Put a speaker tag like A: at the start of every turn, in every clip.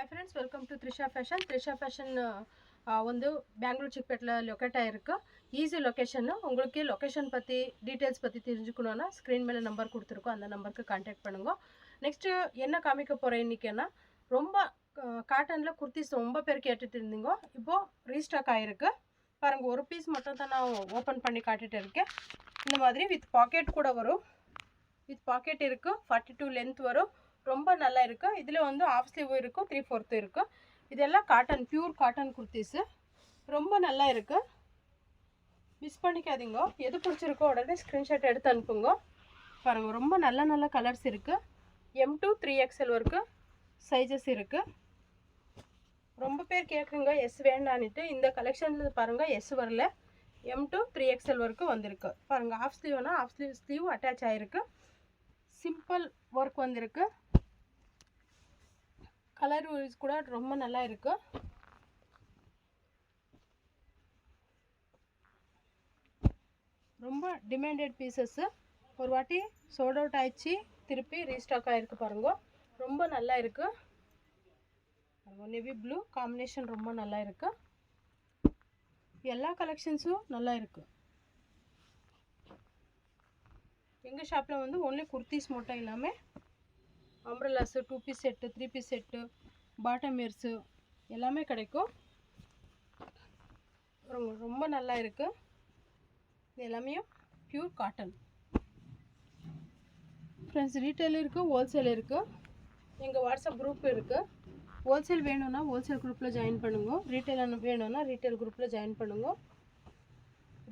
A: Hi friends, welcome to Trisha Fashion. Trisha Fashion ಒಂದು Bangalore ಚಿಕ್ಕಪೇಟೆல locate ஆயிருக்கு. Easy location. உங்களுக்கு location பத்தி டீடைல்ஸ் பத்தி தெரிஞ்சுக்கணும்னா ஸ்கிரீன் மேல நம்பர் கொடுத்திருக்கோம். அந்த நம்பருக்கு कांटेक्ट பண்ணுங்க. நெக்ஸ்ட் என்ன காமிக்க போறேன் இன்னைக்குனா ரொம்ப காட்டன்ல குர்தீஸ் ரொம்ப பேர் கேட்டுட்டு இருந்தீங்க. இப்போ ரீஸ்டாக் ஆயிருக்கு. பாருங்க ஒரு பீஸ் மட்டும் தான் நான் ஓபன் பண்ணி காட்டிட்டு இருக்கேன். இந்த மாதிரி வித் பாக்கெட் கூட வரும். வித் பாக்கெட் இருக்கு. 42 லெந்த் வரும். ரொம்ப நல்லா இருக்கு. இதுல வந்து ஆஃப் ஸ்லீவ் இருக்கு, 3/4 இருக்கு. இதெல்லாம் காட்டன், பியூர் காட்டன் குர்தீஸ். ரொம்ப நல்லா இருக்கு. மிஸ் பண்ணிக்காதீங்க. எது பிடிச்சிருக்கோ உடனே ஸ்கிரீன்ஷாட் எடுத்து அனுப்புங்க. பாருங்க ரொம்ப நல்ல கலர்ஸ் இருக்கு. M2 3XL வரைக்கும் சைஸஸ் இருக்கு. ரொம்ப பேர் கேக்குங்க S வேண்டாம்னுட்டு. இந்த கலெக்ஷன்ல பாருங்க S வரல. M2 3XL வரைக்கும் வந்திருக்கு. பாருங்க ஆஃப் ஸ்லீவ்னா ஆஃப் ஸ்லீவ் அட்டாச் ஆயிருக்கு. சிம்பிள் ஒர்க் வந்திருக்கு. கலர் கூட ரொம்ப நல்லா இருக்கு. ரொம்ப டிமாண்டட் பீசஸ். ஒரு வாட்டி சோல்ட் அவுட் ஆயிடுச்சு, திருப்பி ரீஸ்டாக் ஆயிருக்கு. பாருங்க ரொம்ப நல்லா இருக்கு. நேவி ப்ளூ காம்பினேஷன் ரொம்ப நல்லா இருக்கு. எல்லா கலெக்ஷன்ஸும் நல்லா இருக்கு. எங்க ஷாப்ல வந்து ஒன்லி குர்தீஸ் மட்டும் இல்லாம umbrellas, 2 piece set, 3 piece set, bottom wears எல்லாமே கிடைக்கும். ரொம்ப நல்லா இருக்கு. இது எல்லாமே பியூர் காட்டன். ஃப்ரெண்ட்ஸ் ரீட்டைல் இருக்கு, ஹோல்சேல் இருக்கு. எங்க வாட்ஸ்அப் குரூப் இருக்கு. ஹோல்சேல் வேணும்னா ஹோல்சேல் குரூப்ல ஜாயின் பண்ணுங்க. ரீட்டைல் வேணும்னா ரீட்டைல் குரூப்ல ஜாயின் பண்ணுங்க.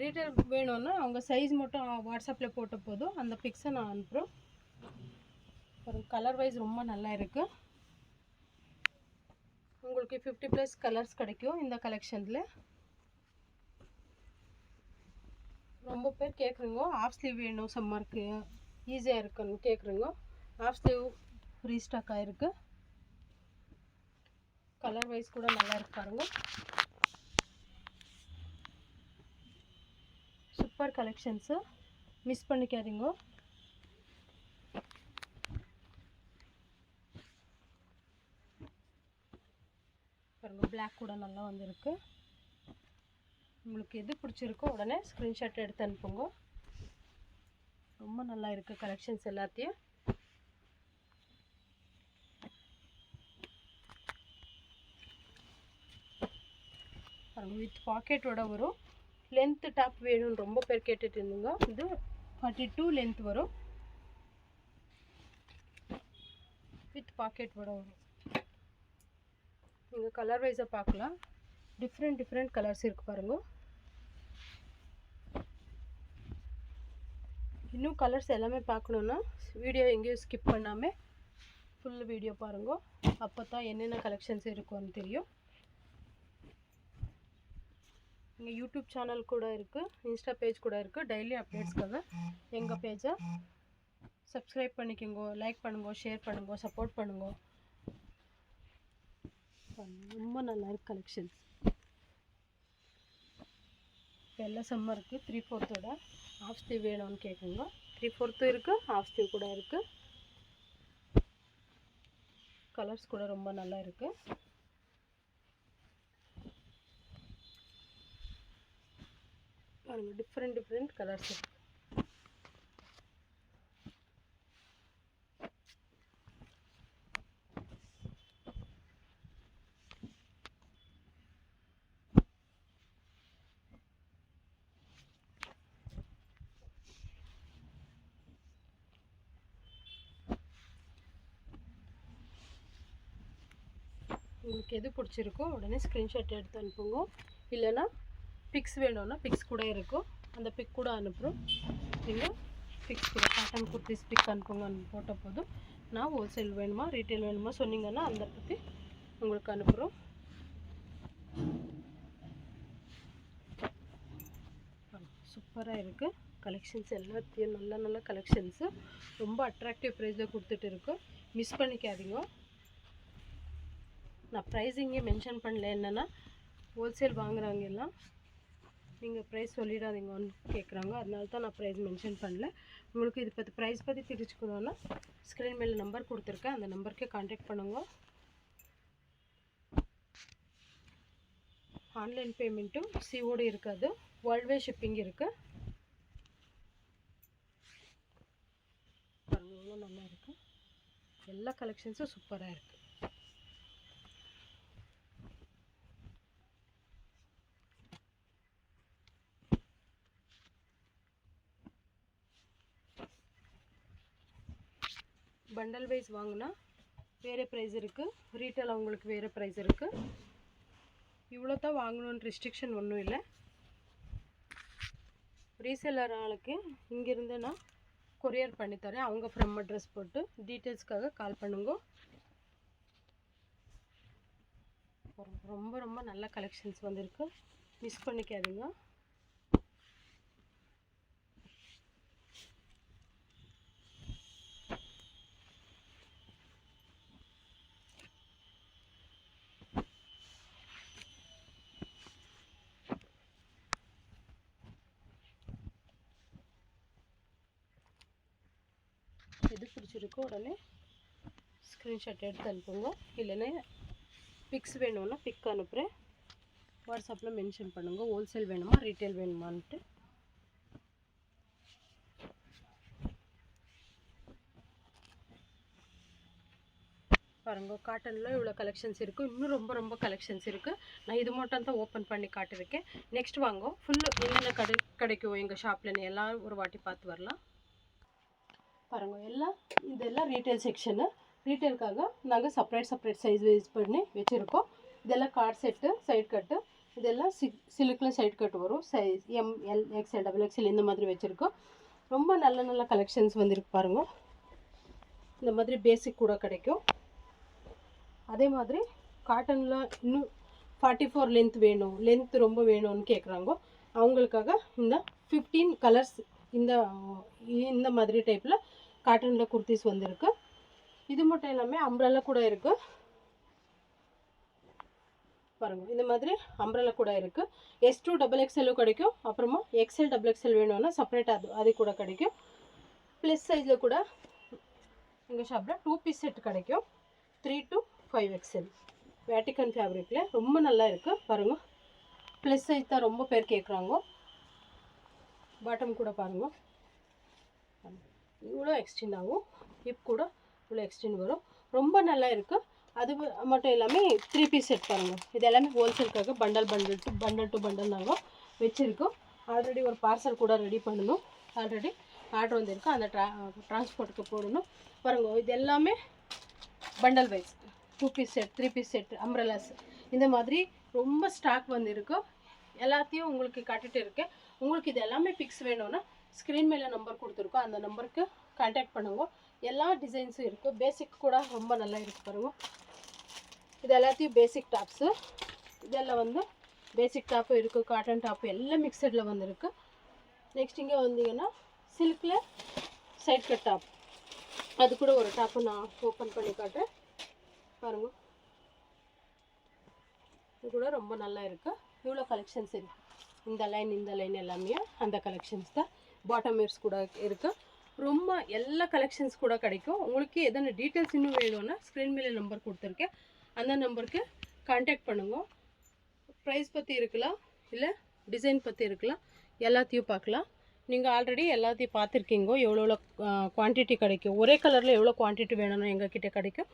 A: ரீட்டைல் வேணும்னா அவங்க சைஸ் மட்டும் வாட்ஸ்அப்ல போட்ட போதும் அந்த பிக்ஸை நான் அனுப்புறேன். கலர் வைஸ் ரொம்ப நல்லா இருக்கு. உங்களுக்கு 50+ கலர்ஸ் கிடைக்கும் இந்த கலெக்ஷன்ல. ரொம்ப பேர் கேக்குறீங்க ஆஃப் ஸ்லீவ் வேணும் சம்மருக்கு ஈஸியா இருக்குன்னு கேக்குறீங்க. ஆஃப் ஸ்லீவ் ரீஸ்டாக் ஆயிருக்கு. கலர் வைஸ் கூட நல்லா இருக்கு பாருங்க. Super collections. மிஸ் பண்ணிக்காதீங்க. பாருங்க பிளாக் கூட நல்லா வந்திருக்கு. உங்களுக்கு எது பிடிச்சிருக்கோ உடனே ஸ்கிரீன்ஷாட் எடுத்து அனுப்புங்க. ரொம்ப நல்லா இருக்கு கலெக்ஷன்ஸ் எல்லாத்தையும். பாருங்க வித் பாக்கெட்டோட வரும். லென்த் டாப் வேணும் ரொம்ப பேர் கேட்டுட்டு இருந்தீங்க. இது 42 லென்த் வரும். வித் பாக்கெட்டோட வரும். நீங்க கலர் வைஸா பார்க்கலாம். டிஃப்ரெண்ட் கலர்ஸ் இருக்கு பாருங்க. இன்னும் கலர்ஸ் எல்லாமே பார்க்கணும்னா வீடியோ எங்கேயும் ஸ்கிப் பண்ணாம ஃபுல் வீடியோ பாருங்க. அப்பதான் என்னென்ன கலெக்ஷன்ஸ் இருக்குன்னு தெரியும். இங்க யூடியூப் சேனல் கூட இருக்கு, இன்ஸ்டா பேஜ் கூட இருக்கு. டெய்லி அப்டேட்ஸ்க்காக எங்க பேஜை சப்ஸ்கிரைப் பண்ணிக்கோங்க, லைக் பண்ணுங்க, ஷேர் பண்ணுங்க, சப்போர்ட் பண்ணுங்க. ரொம்ப நல்லா இருக்கு கலெக்ஷன்ஸ். எல்லா சம்மருக்கு 3/4 ஆஃப் ஸ்லீவ் வேணும்னு கேட்குங்க. 3/4 இருக்கு, ஆஃப் ஸ்லீவ் கூட இருக்கு. கலர்ஸ் கூட ரொம்ப நல்லா இருக்கு. பாருங்க டிஃப்ரெண்ட் கலர்ஸ் இருக்கு. உங்களுக்கு எது பிடிச்சிருக்கோ உடனே ஸ்கிரீன்ஷாட் எடுத்து அனுப்புங்க. இல்லைன்னா பிக்ஸ் வேணும்னா பிக்ஸ் கூட இருக்கும். அந்த பிக் கூட அனுப்புகிறோம். நீங்கள் பிக்ஸ் கூட காட்டன் குர்த்திஸ் பிக் அனுப்புங்க. போட்ட போதும் நான் ஹோல்சேல் வேணுமா ரீட்டைல் வேணுமா சொன்னீங்கன்னா அந்த பற்றி உங்களுக்கு அனுப்புகிறோம். சூப்பராக இருக்குது கலெக்ஷன்ஸ். எல்லாத்தையும் நல்ல கலெக்ஷன்ஸு. ரொம்ப அட்ராக்டிவ் ப்ரைஸில் கொடுத்துட்டு இருக்கோம். மிஸ் பண்ணிக்காதீங்க. நான் ப்ரைஸிங்கே மென்ஷன் பண்ணல. என்னென்னா ஹோல்சேல் வாங்குறவங்க எல்லாம் நீங்கள் ப்ரைஸ் சொல்லிடாதீங்கன்னு கேட்குறாங்க. அதனால தான் நான் ப்ரைஸ் மென்ஷன் பண்ணல. உங்களுக்கு இது பற்றி ப்ரைஸ் பற்றி தெரிஞ்சுக்கணுன்னா ஸ்க்ரீன் மேலே நம்பர் கொடுத்துருக்கேன். அந்த நம்பருக்கு கான்டாக்ட் பண்ணுங்க. ஆன்லைன் பேமெண்ட்டும் சிஓடி இருக்காது, வேர்ல்ட் வைட் ஷிப்பிங் இருக்குது. பாருங்கள் எவ்வளோ நல்லா இருக்குது. எல்லா கலெக்ஷன்ஸும் சூப்பராக இருக்குது. பண்டல் வைஸ் வாங்கினா வேறு ப்ரைஸ் இருக்குது, ரீட்டைல் அவங்களுக்கு வேறு ப்ரைஸ் இருக்குது. இவ்வளோ தான் வாங்கணுன்னு ரெஸ்ட்ரிக்ஷன் ஒன்றும் இல்லை. ரீசெல்லர் ஆளுக்கு இங்கேருந்து நான் கொரியர் பண்ணித்தரேன். அவங்க ஃப்ரம் அட்ரஸ் போட்டு டீட்டெயில்ஸ்க்காக கால் பண்ணுங்க. ரொம்ப ரொம்ப நல்ல கலெக்ஷன்ஸ் வந்திருக்கு, மிஸ் பண்ணிக்காதீங்க. எது பிடிச்சிருக்கோ உடனே ஸ்க்ரீன்ஷாட் எடுத்து அனுப்புங்க. இல்லைன்னா பிக்ஸ் வேணும்னா பிக் அனுப்புகிறேன், வாட்ஸ்அப்பில் மென்ஷன் பண்ணுங்கள். ஹோல்சேல் வேணுமா ரீட்டைல் வேணுமான்ட்டு. பாருங்கள் காட்டனில் இவ்வளோ கலெக்ஷன்ஸ் இருக்குது, இன்னும் ரொம்ப ரொம்ப கலெக்ஷன்ஸ் இருக்குது. நான் இது மட்டும் தான் ஓப்பன் பண்ணி காட்டிருக்கேன். நெக்ஸ்ட் வாங்க ஃபுல்லு என்னென்ன கிடைக்கும் எங்கள் ஷாப்லன்னு எல்லாம் ஒரு வாட்டி பார்த்து வரலாம். பாருங்கள் எல்லாம் இதெல்லாம் ரீட்டைல் செக்ஷனு. ரீட்டைலுக்காக நாங்கள் செப்பரேட் சைஸ் வைஸ் பண்ணி வச்சுருக்கோம். இதெல்லாம் கார்ட் செட்டு, சைட் கட்டு, இதெல்லாம் சிலுக்கில் சைட் கட்டு வரும். சைஸ் ML XL XXL இந்த மாதிரி வச்சுருக்கோம். ரொம்ப நல்ல நல்ல கலெக்ஷன்ஸ் வந்துருக்கு பாருங்கள். இந்த மாதிரி பேசிக் கூட கிடைக்கும். அதே மாதிரி காட்டனில் இன்னும் 44 லென்த் வேணும், லென்த் ரொம்ப வேணும்னு கேட்குறாங்க. அவங்களுக்காக இந்த 15 கலர்ஸ் இந்த மாதிரி டைப்பில் காட்டனில் குர்த்திஸ் வந்திருக்கு. இது மட்டும் எல்லாமே அம்ப்ரெல்லா கூட இருக்குது பாருங்கள். இந்த மாதிரி அம்ப்ரெல்லா கூட இருக்குது. S2 XXL கிடைக்கும். அப்புறமா XL XXL வேணும்னா செப்பரேட் அது கூட கிடைக்கும். ப்ளஸ் சைஸில் கூட எங்கள் ஷாப்பில் 2 பீஸ் செட் கிடைக்கும். 3 to 5 XL வேட்டிக்கன் ஃபேப்ரிக்கில் ரொம்ப நல்லா இருக்குது பாருங்கள். ப்ளஸ் சைஸ் தான் ரொம்ப பேர் கேட்குறாங்க. பாட்டம் கூட பாருங்கள் இவ்வளோ எக்ஸ்டெண்ட் ஆகும், ஹிப் கூட இவ்வளோ எக்ஸ்டெண்ட் வரும். ரொம்ப நல்லா இருக்குது. அது மட்டும் இல்லாமல் 3 பீஸ் செட் பாருங்கள். இது எல்லாமே ஹோல்சேலுக்காக பண்டல் டு பண்டல் நாங்கள் வச்சுருக்கோம். ஆல்ரெடி ஒரு பார்சல் கூட ரெடி பண்ணணும். ஆல்ரெடி ஆர்டர் வந்திருக்கு, அந்த டிரான்ஸ்போர்ட்டுக்கு போடணும் பாருங்கள். இது எல்லாமே bundle wise 2 piece set, 3 piece set, umbrellas இந்த மாதிரி ரொம்ப ஸ்டாக் வந்துருக்கு. எல்லாத்தையும் உங்களுக்கு காட்டிகிட்டு இருக்கேன். உங்களுக்கு இது எல்லாமே பிக்ஸ் வேணும்னா ஸ்க்ரீன் மேலே நம்பர் கொடுத்துருக்கோம், அந்த நம்பருக்கு கான்டாக்ட் பண்ணுங்க. எல்லா டிசைன்ஸும் இருக்குது. பேசிக் கூட ரொம்ப நல்லா இருக்குது பாருங்கள். இது எல்லாத்தையும் பேசிக் டாப்ஸு. இதெல்லாம் வந்து பேசிக் டாப்பும் இருக்குது, காட்டன் டாப்பு எல்லாம் மிக்சடில் வந்துருக்கு. நெக்ஸ்ட் இங்கே வந்தீங்கன்னா சில்கில் சைட் கட் டாப், அது கூட ஒரு டாப்பு நான் ஓப்பன் பண்ணி காட்டுறேன் பாருங்கள். இது கூட ரொம்ப நல்லா இருக்குது. இவ்வளோ கலெக்ஷன்ஸ் இருக்குது. இந்த லைன் எல்லாமே அந்த கலெக்ஷன்ஸ் தான். பாட்டம் வேர்ஸ் கூட இருக்குது. ரொம்ப எல்லா கலெக்ஷன்ஸ் கூட கிடைக்கும். உங்களுக்கு எதனா டீட்டெயில்ஸ் இன்னும் வேணும்னா ஸ்க்ரீன் மேலே நம்பர் கொடுத்துருக்கேன், அந்த நம்பருக்கு கான்டாக்ட் பண்ணுங்க. ப்ரைஸ் பற்றி இருக்கலாம், இல்லை டிசைன் பற்றி இருக்கலாம், எல்லாத்தையும் பார்க்கலாம். நீங்கள் ஆல்ரெடி எல்லாத்தையும் பார்த்துருக்கீங்க. எவ்வளோ குவான்டிட்டி கிடைக்கும், ஒரே கலரில் எவ்வளோ குவான்டிட்டி வேணும்னு எங்ககிட்ட கிடைக்கும்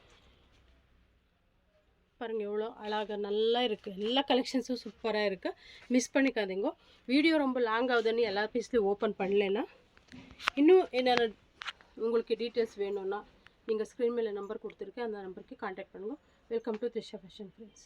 A: பாருங்கள். எவ்வளோ அழகாக நல்லா இருக்குது. எல்லா கலெக்ஷன்ஸும் சூப்பராக இருக்குது, மிஸ் பண்ணிக்காதீங்க. வீடியோ ரொம்ப லாங் ஆகுதுன்னு எல்லா பீஸ்லையும் ஓப்பன் பண்ணலைன்னா இன்னும் என்னென்ன உங்களுக்கு டீட்டெயில்ஸ் வேணும்னா நீங்கள் ஸ்க்ரீன் மேலே நம்பர் கொடுத்துருக்கேன், அந்த நம்பருக்கு கான்டாக்ட் பண்ணுங்கள். Welcome to Trisha fashion friends.